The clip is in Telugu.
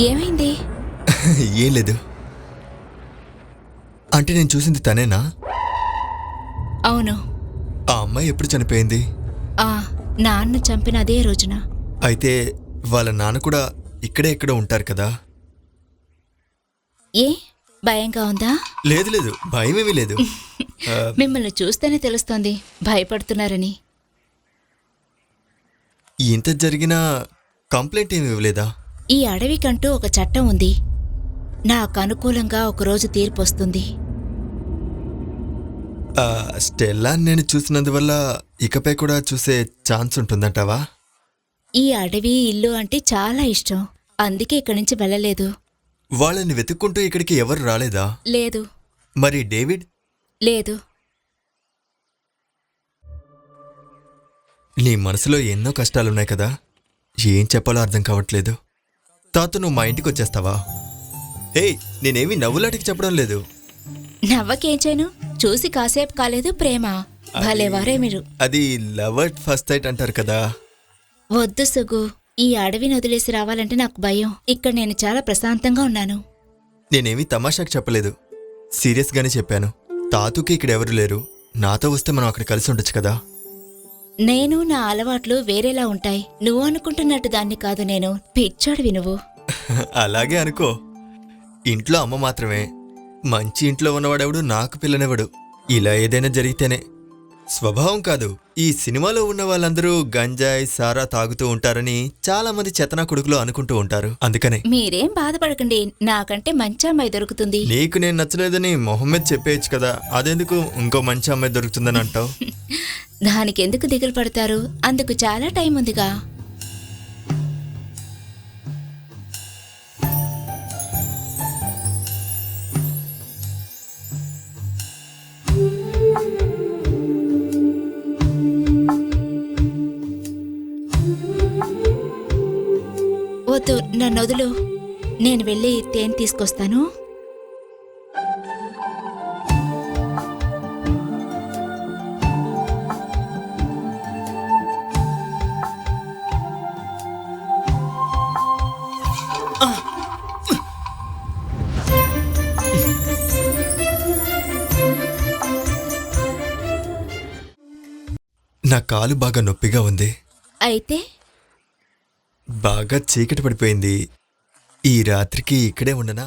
ఏమైంది? ఏం లేదు. అంటే నేను చూసింది తనేనా? అవును. ఆ అమ్మాయి ఎప్పుడు చనిపోయింది? నాన్న చంపిన అదే రోజున. అయితే వాళ్ళ నాన్న కూడా ఇక్కడే ఎక్కడ ఉంటారు కదా? ఏ భయంగా ఉందా? లేదు లేదు, భయమేమీ లేదు. మిమ్మల్ని చూస్తేనే తెలుస్తోంది భయపడుతున్నారని. ఇంత జరిగినా కంప్లైంట్ ఏమి ఇవ్వలేదా? ఈ అడవికంటూ ఒక చట్టం ఉంది. నాకు అనుకూలంగా ఒకరోజు తీర్పు వస్తుంది. స్టెల్లా నేను చూసినందువల్ల ఇకపై కూడా చూసే ఛాన్స్ ఉంటుందంటావా? ఈ అడవి ఇల్లు అంటే చాలా ఇష్టం, అందుకే ఇక్కడి నుంచి వెళ్ళలేదు. వాళ్ళని వెతుక్కుంటూ ఇక్కడికి ఎవరు రాలేదా? లేదు. మరి డేవిడ్? లేదు. నీ మనసులో ఎన్నో కష్టాలున్నాయి కదా, ఏం చెప్పాలో అర్థం కావట్లేదు. తాత నువ్వు మా ఇంటికి వచ్చేస్తావా? ఏయ్, నేనేమీ నవ్వులాటికి చెప్పడం లేదు. నవ్వకేం చేయను, చూసి కాసేపు కాలేదు ప్రేమ. భలేవారే మీరు. అది లవ్ అట్ ఫస్ట్ సైట్ అంటారు కదా. వద్దు సుగు, ఈ అడవిని వదిలేసి రావాలంటే నాకు భయం. ఇక్కడ నేను చాలా ప్రశాంతంగా ఉన్నాను. నేనేమీ తమాషాకు చెప్పలేదు, సీరియస్గానే చెప్పాను. తాతూకి ఇక్కడ ఎవరు లేరు, నాతో వస్తే మనం అక్కడ కలిసి ఉండొచ్చు కదా. నేను నా అలవాట్లు వేరేలా ఉంటాయి. నువ్వు అనుకుంటున్నట్టు దాన్ని కాదు నేను. పిచ్చోడివి నువ్వు. అలాగే అనుకో. ఇంట్లో అమ్మ మాత్రమే, మంచి ఇంట్లో ఉన్నవాడెవడు నాకు పిల్లనెవడు. ఇలా ఏదైనా జరిగితేనే. స్వభావం కాదు. ఈ సినిమాలో ఉన్న వాళ్ళందరూ గంజాయి సారా తాగుతూ ఉంటారని చాలా మంది చెత్తనా కొడుకులు అనుకుంటూ ఉంటారు. అందుకనే మీరేం బాధపడకండి, నాకంటే మంచి అమ్మాయి దొరుకుతుంది. నీకు నేను నచ్చలేదని మొహమ్మద్ చెప్పేయచ్చు కదా, అదెందుకు ఇంకో మంచి అమ్మాయి దొరుకుతుందని అంటావు? దానికెందుకు దిగులు పడతారు, అందుకు చాలా టైం ఉందిగా. వద్దు, నన్ను వదులు. నేను వెళ్ళి తేనె తీసుకొస్తాను. నా కాలు బాగా నొప్పిగా ఉంది. అయితే బాగా చీకటి పడిపోయింది. ఈ రాత్రికి ఇక్కడే ఉండనా?